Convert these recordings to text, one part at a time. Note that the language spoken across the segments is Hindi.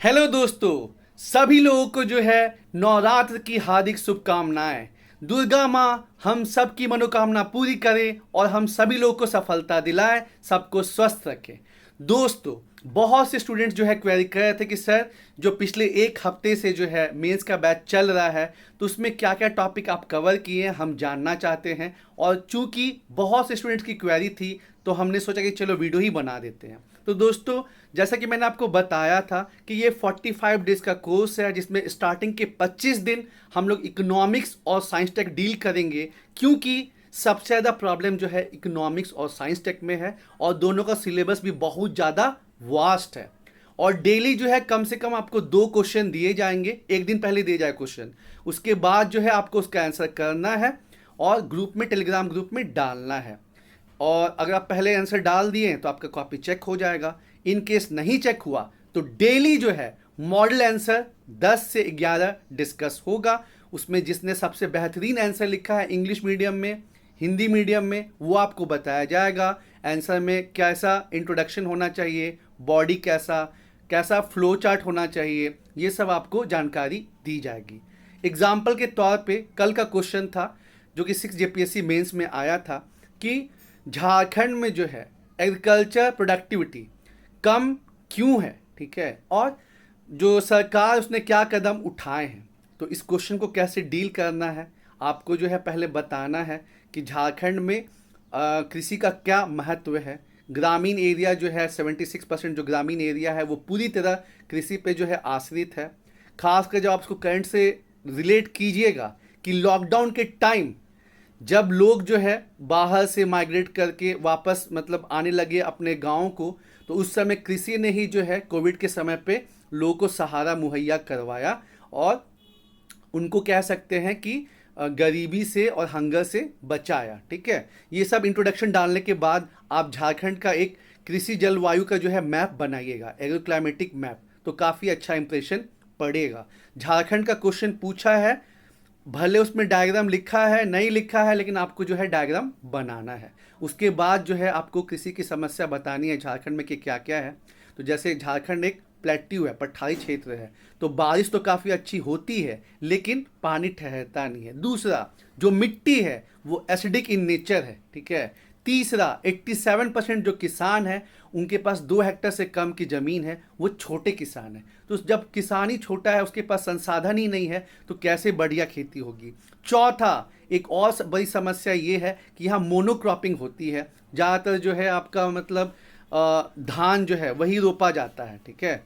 हेलो दोस्तों, सभी लोगों को जो है नवरात्र की हार्दिक शुभकामनाएं। दुर्गा माँ हम सब की मनोकामना पूरी करे और हम सभी लोगों को सफलता दिलाए, सबको स्वस्थ रखे। दोस्तों, बहुत से स्टूडेंट्स जो है क्वेरी कर रहे थे कि सर जो पिछले एक हफ्ते से जो है मेंस का बैच चल रहा है तो उसमें क्या क्या टॉपिक आप कवर किए हैं, हम जानना चाहते हैं। और चूंकि बहुत से स्टूडेंट्स की क्वेरी थी तो हमने सोचा कि चलो वीडियो ही बना देते हैं। तो दोस्तों, जैसा कि मैंने आपको बताया था कि ये 45 डेज का कोर्स है जिसमें स्टार्टिंग के 25 दिन हम लोग इकोनॉमिक्स और साइंस टेक डील करेंगे, क्योंकि सबसे ज़्यादा प्रॉब्लम जो है इकोनॉमिक्स और साइंस टेक में है और दोनों का सिलेबस भी बहुत ज़्यादा वास्ट है। और डेली जो है कम से कम आपको 2 क्वेश्चन दिए जाएंगे, एक दिन पहले दिए जाए क्वेश्चन, उसके बाद जो है आपको उसका आंसर करना है और ग्रुप में, टेलीग्राम ग्रुप में डालना है। और अगर आप पहले आंसर डाल दिए तो आपका कॉपी चेक हो जाएगा। इन केस नहीं चेक हुआ तो डेली जो है मॉडल आंसर 10 से 11 डिस्कस होगा। उसमें जिसने सबसे बेहतरीन आंसर लिखा है इंग्लिश मीडियम में, हिंदी मीडियम में, वो आपको बताया जाएगा। आंसर में कैसा इंट्रोडक्शन होना चाहिए, बॉडी कैसा कैसा फ्लो चार्ट होना चाहिए, ये सब आपको जानकारी दी जाएगी। एग्जाम्पल के तौर पे कल का क्वेश्चन था जो कि 6 जेपीएससी मेंस में आया था कि झारखंड में जो है एग्रीकल्चर प्रोडक्टिविटी कम क्यों है, ठीक है, और जो सरकार उसने क्या कदम उठाए हैं। तो इस क्वेश्चन को कैसे डील करना है आपको जो है पहले बताना है कि झारखंड में कृषि का क्या महत्व है। ग्रामीण एरिया जो है 76% जो ग्रामीण एरिया है वो पूरी तरह कृषि पे जो है आश्रित है। खासकर जब आप उसको करंट से रिलेट कीजिएगा कि लॉकडाउन के टाइम जब लोग जो है बाहर से माइग्रेट करके वापस मतलब आने लगे अपने गाँव को, तो उस समय कृषि ने ही जो है कोविड के समय पे लोगों को सहारा मुहैया करवाया और उनको कह सकते हैं कि गरीबी से और हंगर से बचाया। ठीक है, ये सब इंट्रोडक्शन डालने के बाद आप झारखंड का एक कृषि जलवायु का जो है मैप बनाइएगा, एग्रो क्लाइमेटिक मैप, तो काफ़ी अच्छा इंप्रेशन पड़ेगा। झारखंड का क्वेश्चन पूछा है, भले उसमें डायग्राम लिखा है नहीं लिखा है, लेकिन आपको जो है डायग्राम बनाना है। उसके बाद जो है आपको किसी की समस्या बतानी है झारखंड में कि क्या क्या है। तो जैसे झारखंड एक प्लेट्यू है, पठारी क्षेत्र है, तो बारिश तो काफ़ी अच्छी होती है लेकिन पानी ठहरता नहीं है। दूसरा, जो मिट्टी है वो एसिडिक इन नेचर है, ठीक है। तीसरा, 87% जो किसान है उनके पास 2 हेक्टेयर से कम की ज़मीन है, वो छोटे किसान है। तो जब किसान ही छोटा है, उसके पास संसाधन ही नहीं है, तो कैसे बढ़िया खेती होगी। चौथा, एक और बड़ी समस्या ये है कि यहाँ मोनोक्रॉपिंग होती है, ज़्यादातर जो है आपका मतलब धान जो है वही रोपा जाता है, ठीक है।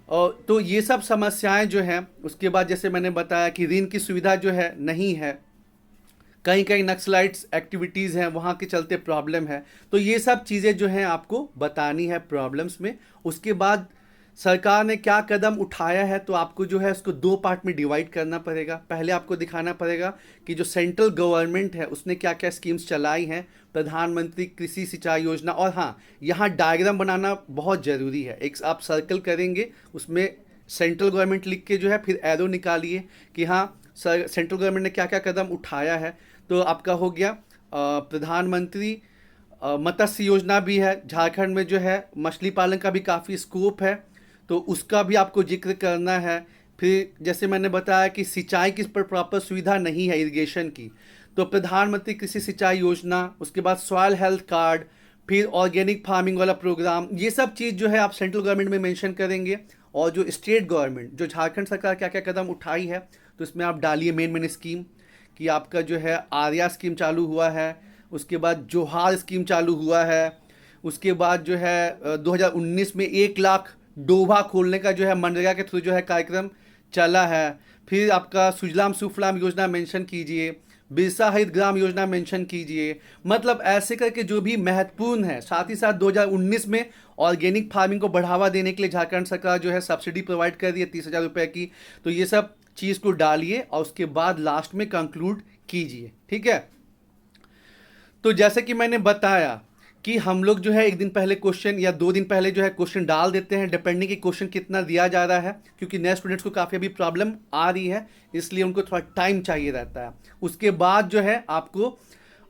और तो ये सब समस्याएं जो हैं, उसके बाद जैसे मैंने बताया कि ऋण की सुविधा जो है नहीं है, कहीं कहीं नक्सलाइट्स एक्टिविटीज़ हैं वहाँ के चलते प्रॉब्लम है। तो ये सब चीज़ें जो हैं आपको बतानी है प्रॉब्लम्स में। उसके बाद सरकार ने क्या कदम उठाया है, तो आपको जो है उसको 2 पार्ट में डिवाइड करना पड़ेगा। पहले आपको दिखाना पड़ेगा कि जो सेंट्रल गवर्नमेंट है उसने क्या क्या स्कीम्स चलाई हैं, प्रधानमंत्री कृषि सिंचाई योजना। और हाँ, यहाँ डायग्राम बनाना बहुत ज़रूरी है। एक आप सर्कल करेंगे, उसमें सेंट्रल गवर्नमेंट लिख के जो है फिर एरो निकालिए कि हाँ सेंट्रल गवर्नमेंट ने क्या क्या कदम उठाया है। तो आपका हो गया प्रधानमंत्री मत्स्य योजना भी है। झारखंड में जो है मछली पालन का भी काफ़ी स्कोप है, तो उसका भी आपको जिक्र करना है। फिर जैसे मैंने बताया कि सिंचाई की पर प्रॉपर सुविधा नहीं है इरिगेशन की, तो प्रधानमंत्री कृषि सिंचाई योजना, उसके बाद सॉयल हेल्थ कार्ड, फिर ऑर्गेनिक फार्मिंग वाला प्रोग्राम, ये सब चीज़ जो है आप सेंट्रल गवर्नमेंट में मेंशन करेंगे। और जो स्टेट गवर्नमेंट, जो झारखंड सरकार क्या क्या कदम उठाई है, तो इसमें आप डालिए मेन स्कीम कि आपका जो है आर्या स्कीम चालू हुआ है, उसके बाद जोहार स्कीम चालू हुआ है, उसके बाद जो है 2019 में 1 लाख डोभा खोलने का जो है मनरेगा के थ्रू जो है कार्यक्रम चला है। फिर आपका सुजलाम सुफलाम योजना मेंशन कीजिए, बिरसा हरित ग्राम योजना मेंशन कीजिए। मतलब ऐसे करके जो भी महत्वपूर्ण है। साथ ही साथ 2019 में ऑर्गेनिक फार्मिंग को बढ़ावा देने के लिए झारखंड सरकार जो है सब्सिडी प्रोवाइड कर रही है 30,000 रुपये की। तो ये सब चीज़ को डालिए और उसके बाद लास्ट में कंक्लूड कीजिए, ठीक है। तो जैसे कि मैंने बताया कि हम लोग जो है एक दिन पहले क्वेश्चन या 2 दिन पहले जो है क्वेश्चन डाल देते हैं, डिपेंडिंग कि क्वेश्चन कितना दिया जा रहा है, क्योंकि नए स्टूडेंट्स को काफ़ी अभी प्रॉब्लम आ रही है, इसलिए उनको थोड़ा टाइम चाहिए रहता है। उसके बाद जो है आपको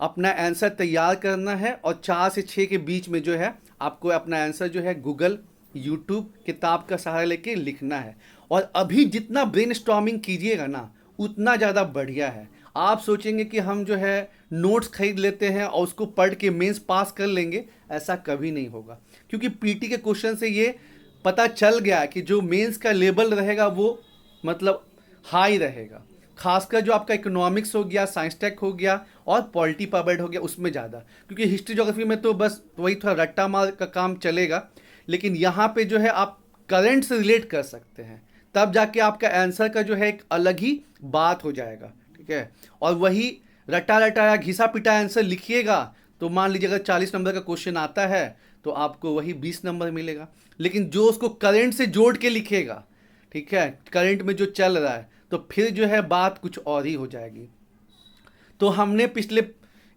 अपना आंसर तैयार करना है और 4 से 6 के बीच में जो है आपको अपना आंसर जो है गूगल यूट्यूब, किताब का सहारा लेके लिखना है। और अभी जितना ब्रेनस्टॉर्मिंग कीजिएगा ना, उतना ज़्यादा बढ़िया है। आप सोचेंगे कि हम जो है नोट्स खरीद लेते हैं और उसको पढ़ के मेंस पास कर लेंगे, ऐसा कभी नहीं होगा। क्योंकि पीटी के क्वेश्चन से ये पता चल गया कि जो मेंस का लेवल रहेगा वो मतलब हाई रहेगा। खासकर जो आपका इकोनॉमिक्स हो गया, साइंस टेक हो गया और पॉलिटी पब्लिक हो गया, उसमें ज़्यादा। क्योंकि हिस्ट्री ज्योग्राफी में तो बस वही थोड़ा रट्टा मार का काम चलेगा, लेकिन यहाँ पे जो है आप करंट से रिलेट कर सकते हैं, तब जाके आपका आंसर का जो है एक अलग ही बात हो जाएगा। ठीक है, और वही रटा रटाया घिसा पिटा आंसर लिखिएगा तो मान लीजिए अगर 40 नंबर का क्वेश्चन आता है तो आपको वही 20 नंबर मिलेगा। लेकिन जो उसको करंट से जोड़ के लिखेगा, ठीक है, करंट में जो चल रहा है, तो फिर जो है बात कुछ और ही हो जाएगी। तो हमने पिछले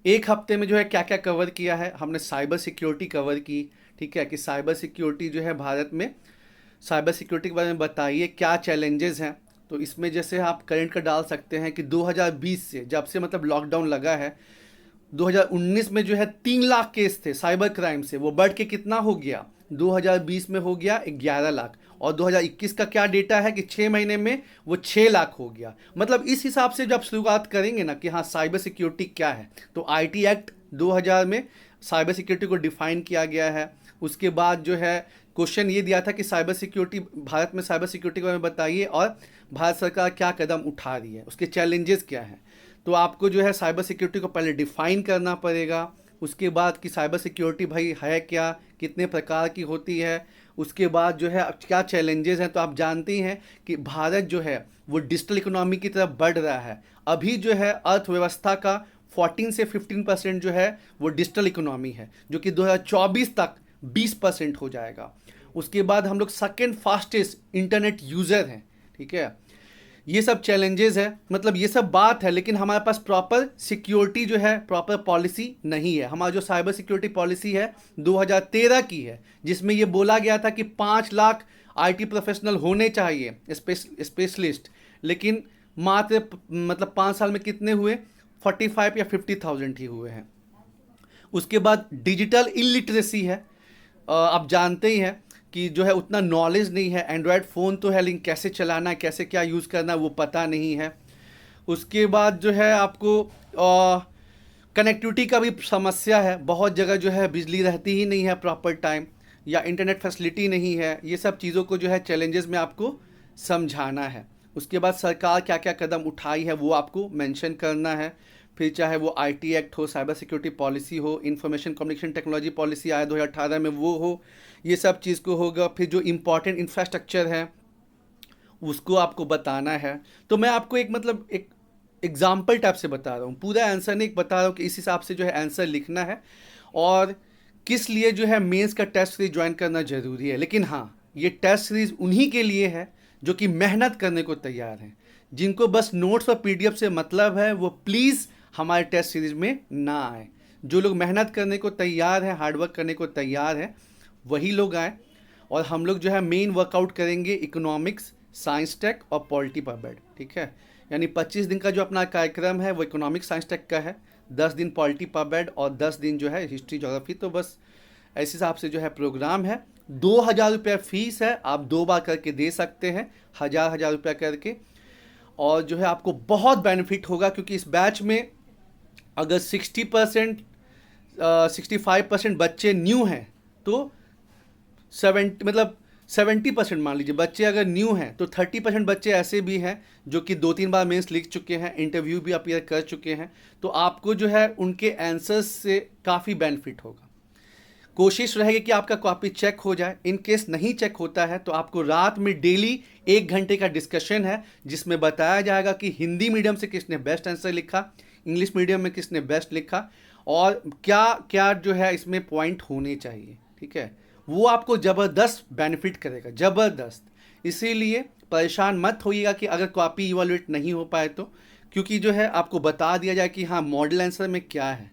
एक हफ्ते में जो है क्या क्या कवर किया है, हमने साइबर सिक्योरिटी कवर की। ठीक है, कि साइबर सिक्योरिटी जो है भारत में, साइबर सिक्योरिटी के बारे में बताइए क्या चैलेंजेस हैं। तो इसमें जैसे आप करंट का डाल सकते हैं कि 2020 से, जब से मतलब लॉकडाउन लगा है, 2019 में जो है 3 लाख केस थे साइबर क्राइम से, वो बढ़ के कितना हो गया, 2020 में हो गया 11 लाख। और 2021 का क्या डेटा है कि 6 महीने में वो 6 लाख हो गया। मतलब इस हिसाब से जब शुरुआत करेंगे ना कि हाँ साइबर सिक्योरिटी क्या है, तो आईटी एक्ट 2000 में साइबर सिक्योरिटी को डिफाइन किया गया है। उसके बाद जो है क्वेश्चन ये दिया था कि साइबर सिक्योरिटी, भारत में साइबर सिक्योरिटी के बारे में बताइए और भारत सरकार क्या कदम उठा रही है, उसके चैलेंजेस क्या हैं। तो आपको जो है साइबर सिक्योरिटी को पहले डिफाइन करना पड़ेगा। उसके बाद कि साइबर सिक्योरिटी भाई है क्या, कितने प्रकार की होती है। उसके बाद जो है क्या चैलेंजेस हैं। तो आप जानते ही हैं कि भारत जो है वो डिजिटल इकोनॉमी की तरफ बढ़ रहा है। अभी जो है अर्थव्यवस्था का 14 से 15% जो है वो डिजिटल इकोनॉमी है, जो कि 2024 तक 20% हो जाएगा। उसके बाद हम लोग सेकेंड फास्टेस्ट इंटरनेट यूज़र हैं। ठीक है, ये सब चैलेंजेस है, मतलब ये सब बात है, लेकिन हमारे पास प्रॉपर सिक्योरिटी जो है, प्रॉपर पॉलिसी नहीं है। हमारा जो साइबर सिक्योरिटी पॉलिसी है 2013 की है, जिसमें ये बोला गया था कि 5 लाख आईटी प्रोफेशनल होने चाहिए, स्पेशलिस्ट। लेकिन मात्र मतलब 5 साल में कितने हुए, 45 या 50,000 ही हुए हैं। उसके बाद डिजिटल इलिटरेसी है। आप जानते ही हैं कि जो है उतना नॉलेज नहीं है। एंड्रॉयड फ़ोन तो है, लेकिन कैसे चलाना है, कैसे क्या यूज़ करना है वो पता नहीं है। उसके बाद जो है आपको कनेक्टिविटी का भी समस्या है। बहुत जगह जो है बिजली रहती ही नहीं है प्रॉपर टाइम, या इंटरनेट फैसिलिटी नहीं है। ये सब चीज़ों को जो है चैलेंजेस में आपको समझाना है। उसके बाद सरकार क्या क्या कदम उठाई है वो आपको मेंशन करना है। फिर चाहे वो आईटी एक्ट हो, साइबर सिक्योरिटी पॉलिसी हो, इंफॉर्मेशन कम्युनिकेशन टेक्नोलॉजी पॉलिसी आया 2018 में वो हो, ये सब चीज़ को होगा। फिर जो इम्पॉर्टेंट इंफ्रास्ट्रक्चर है उसको आपको बताना है। तो मैं आपको एक मतलब एक एग्जाम्पल टाइप से बता रहा हूँ, पूरा आंसर नहीं बता रहा हूँ कि इस हिसाब से जो है आंसर लिखना है और किस लिए जो है मेंस का टेस्ट सीरीज ज्वाइन करना ज़रूरी है। लेकिन हाँ, ये टेस्ट सीरीज उन्हीं के लिए है जो कि मेहनत करने को तैयार हैं। जिनको बस नोट्स और पीडीएफ से मतलब है वो प्लीज़ हमारे टेस्ट सीरीज में ना आए। जो लोग मेहनत करने को तैयार हैं, हार्डवर्क करने को तैयार हैं, वही लोग आए। और हम लोग जो है मेन वर्कआउट करेंगे इकोनॉमिक्स, साइंस टेक और पॉलिटी पब्लिक। ठीक है, यानी 25 दिन का जो अपना कार्यक्रम है वो इकोनॉमिक्स साइंस टेक का है, 10 दिन पॉलिटी पब्लिक और 10 दिन जो है हिस्ट्री ज्योग्राफी। तो बस ऐसे हिसाब से जो है प्रोग्राम है। 2,000 रुपया फीस है, आप 2 बार करके दे सकते हैं, 1,000 रुपया करके। और जो है आपको बहुत बेनिफिट होगा, क्योंकि इस बैच में अगर 60% 65% बच्चे न्यू हैं तो 70% मान लीजिए बच्चे अगर न्यू हैं, तो 30% बच्चे ऐसे भी हैं जो कि 2-3 बार मेंस लिख चुके हैं, इंटरव्यू भी अपीयर कर चुके हैं। तो आपको जो है उनके आंसर्स से काफ़ी बेनिफिट होगा। कोशिश रहेगी कि आपका कॉपी चेक हो जाए। इन केस नहीं चेक होता है तो आपको रात में डेली 1 घंटे का डिस्कशन है, जिसमें बताया जाएगा कि हिंदी मीडियम से किसने बेस्ट आंसर लिखा, इंग्लिश मीडियम में किसने बेस्ट लिखा, और क्या क्या जो है इसमें पॉइंट होने चाहिए। ठीक है, वो आपको ज़बरदस्त बेनिफिट करेगा, ज़बरदस्त। इसीलिए परेशान मत होइएगा कि अगर कॉपी इवैल्यूएट नहीं हो पाए तो, क्योंकि जो है आपको बता दिया जाए कि हाँ मॉडल आंसर में क्या है।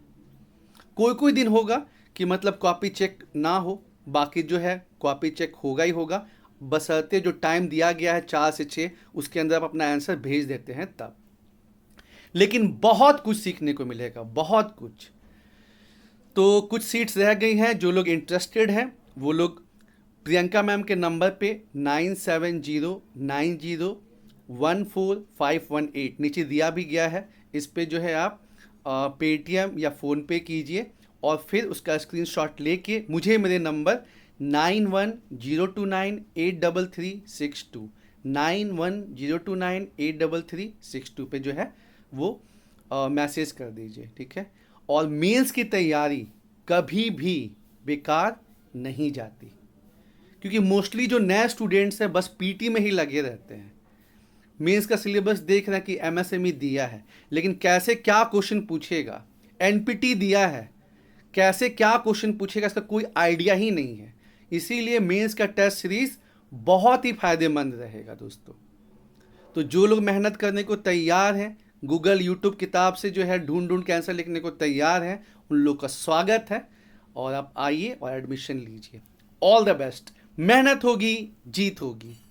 कोई कोई दिन होगा कि मतलब कॉपी चेक ना हो, बाकी जो है कॉपी चेक होगा ही होगा, बशर्ते जो टाइम दिया गया है 4 से 6 उसके अंदर आप अपना आंसर भेज देते हैं तब। लेकिन बहुत कुछ सीखने को मिलेगा, बहुत कुछ। तो कुछ सीट्स रह गई हैं, जो लोग इंटरेस्टेड हैं वो लोग प्रियंका मैम के नंबर पे 9709014518 नीचे दिया भी गया है। इस पे जो है आप पेटीएम या फ़ोन पे कीजिए और फिर उसका स्क्रीनशॉट लेके मुझे मेरे नंबर 9102983362 9102983362 पे जो है वो मैसेज कर दीजिए, ठीक है। और मेंस की तैयारी कभी भी बेकार नहीं जाती, क्योंकि मोस्टली जो नए स्टूडेंट्स हैं बस पीटी में ही लगे रहते हैं। मेंस का सिलेबस देख रहे हैं कि एमएसएमई दिया है, लेकिन कैसे क्या क्वेश्चन पूछेगा, एनपीटी दिया है, कैसे क्या क्वेश्चन पूछेगा इसका कोई आइडिया ही नहीं है। इसीलिए मेंस का टेस्ट सीरीज बहुत ही फायदेमंद रहेगा दोस्तों। तो जो लोग मेहनत करने को तैयार हैं, गूगल यूट्यूब किताब से जो है ढूंढ ढूंढ के आंसर लिखने को तैयार हैं, उन लोग का स्वागत है और आप आइए और एडमिशन लीजिए। All the best. मेहनत होगी, जीत होगी।